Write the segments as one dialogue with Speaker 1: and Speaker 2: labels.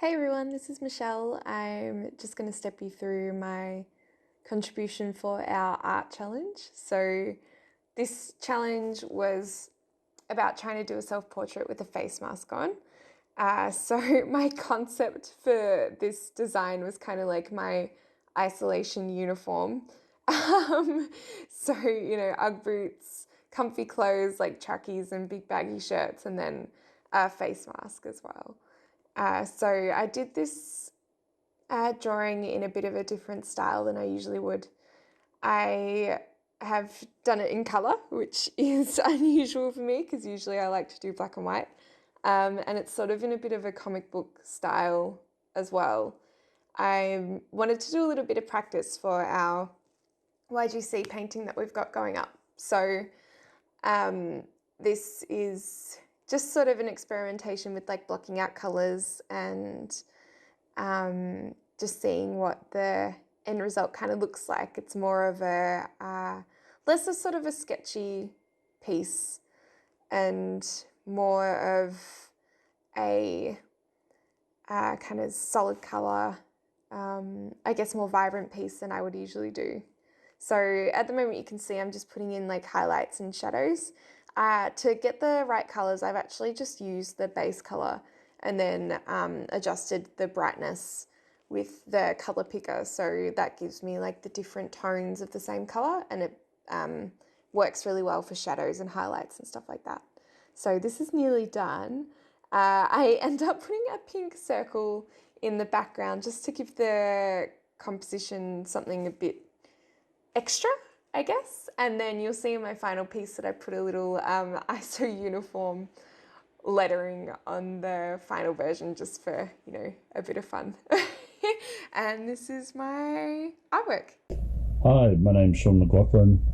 Speaker 1: Hey everyone, this is Michelle. I'm just going to step you through my contribution for our art challenge. So, this challenge was about trying to do a self portrait with a face mask on. So, my concept for this design was kind of like my isolation uniform. Ugg boots, comfy clothes like trackies and big baggy shirts, and then a face mask as well. So I did this drawing in a bit of a different style than I usually would. I have done it in colour, which is unusual for me because usually I like to do black and white. And it's sort of in a bit of a comic book style as well. I wanted to do a little bit of practice for our YGC painting that we've got going up. So this is just sort of an experimentation with like blocking out colours and just seeing what the end result kind of looks like. It's more of a less a sort of a sketchy piece and more of a kind of solid colour, I guess more vibrant piece than I would usually do. So at the moment you can see I'm just putting in like highlights and shadows. To get the right colours, I've actually just used the base colour and then adjusted the brightness with the colour picker. So that gives me like the different tones of the same colour, and it works really well for shadows and highlights and stuff like that. So this is nearly done. I end up putting a pink circle in the background just to give the composition something a bit extra, I guess. And then you'll see in my final piece that I put a little ISO uniform lettering on the final version just for, a bit of fun. And this is my artwork.
Speaker 2: Hi, my name's Sean McLaughlin,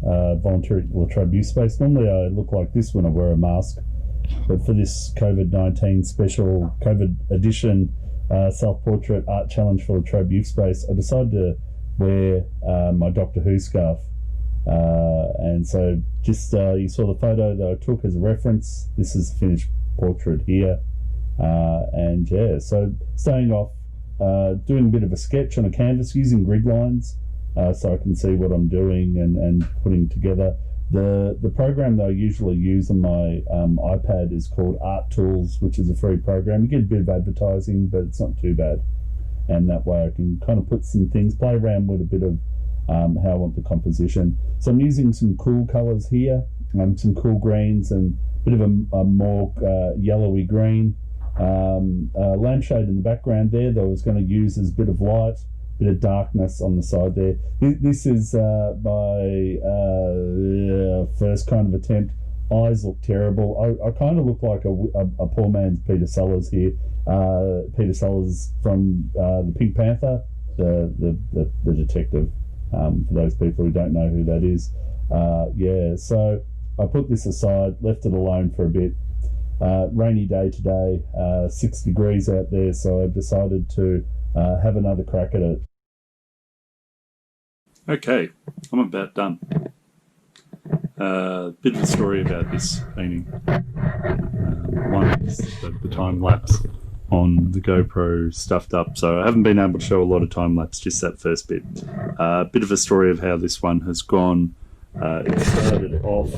Speaker 2: volunteer at Latrobe Youth Space. Normally I look like this when I wear a mask, but for this COVID-19 special COVID edition self-portrait art challenge for Latrobe Youth Space, I decided to wear my Doctor Who scarf. And so just you saw the photo that I took as a reference. This is the finished portrait here. And yeah, so starting off, doing a bit of a sketch on a canvas using grid lines so I can see what I'm doing and putting together. The program that I usually use on my iPad is called Art Tools, which is a free program. You get a bit of advertising, but it's not too bad. And that way I can kind of put some things, play around with a bit of how I want the composition. So I'm using some cool colours here, some cool greens and a bit of a more yellowy green. Lampshade in the background there that I was going to use as a bit of light, bit of darkness on the side there. This is my first kind of attempt. Eyes look terrible. I kind of look like a poor man's Peter Sellers here. Peter Sellers from the Pink Panther, the detective. For those people who don't know who that is. So I put this aside, left it alone for a bit. Rainy day today, 6 degrees out there, so I decided to have another crack at it.
Speaker 3: Okay, I'm about done. Bit of a story about this painting. One is the time lapse on the GoPro stuffed up, so I haven't been able to show a lot of time lapse, just that first bit. Bit of a story of how this one has gone. It started off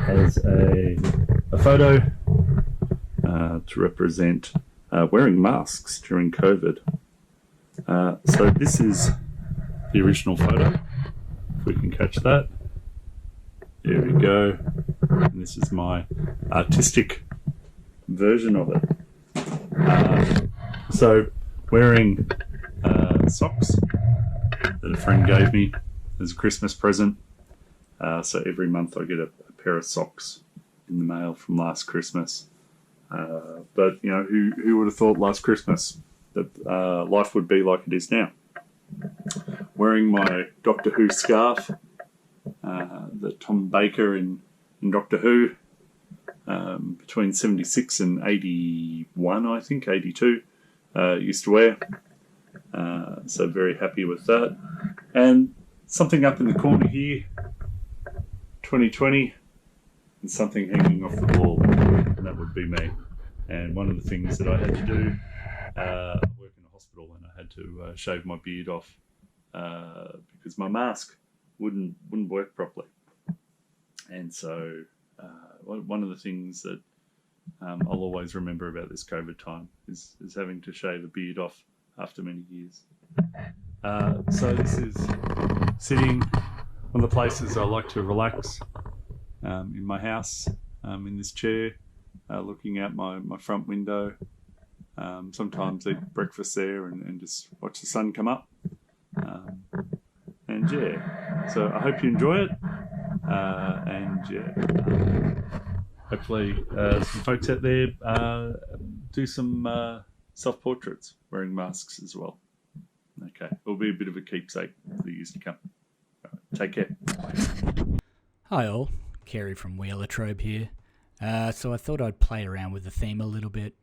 Speaker 3: as a photo to represent wearing masks during COVID. So this is the original photo, if we can catch that. There we go. And this is my artistic version of it. So wearing socks that a friend gave me as a Christmas present. So every month I get a pair of socks in the mail from last Christmas. But who would have thought last Christmas that life would be like it is now? Wearing my Doctor Who scarf that Tom Baker in Doctor Who between 76 and 81, I think, 82, used to wear. So very happy with that. And something up in the corner here, 2020, and something hanging off the wall, and that would be me. And one of the things that I had to do I work in a hospital and I had to shave my beard off because my mask wouldn't work properly. And so one of the things that I'll always remember about this COVID time is having to shave a beard off after many years. So this is sitting one of the places I like to relax in my house, in this chair, looking out my front window. Sometimes eat breakfast there and just watch the sun come up. And yeah, so I hope you enjoy it. And yeah, hopefully some folks out there do some self-portraits wearing masks as well. Okay, it'll be a bit of a keepsake for the years to come. All right, take care.
Speaker 4: Hi all, Carey from Are Latrobe here. So I thought I'd play around with the theme a little bit.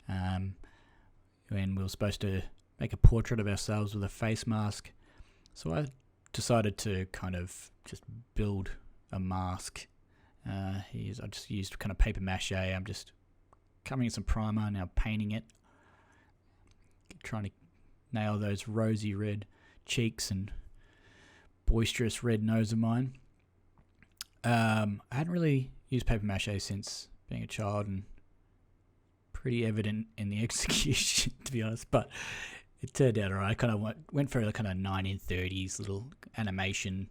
Speaker 4: When we were supposed to make a portrait of ourselves with a face mask. So I decided to kind of just build a mask. I just used kind of paper mache. I'm just covering some primer, now painting it. Trying to nail those rosy red cheeks and boisterous red nose of mine. I hadn't really used paper mache since being a child, and pretty evident in the execution, to be honest, but it turned out alright. I kind of went for a kind of 1930s little animation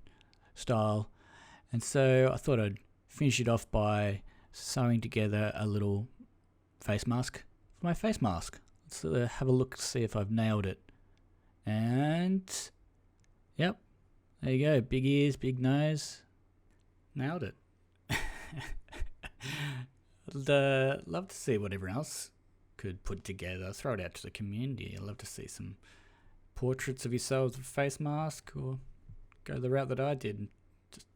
Speaker 4: style, and so I thought I'd finish it off by sewing together a little face mask for my face mask. Let's have a look to see if I've nailed it. And yep, there you go, big ears, big nose, nailed it. I'd love to see what everyone else could put together. Throw it out to the community. I'd love to see some portraits of yourselves with a face mask, or go the route that I did and just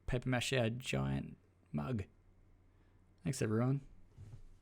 Speaker 4: paper mache a giant mug. Thanks everyone.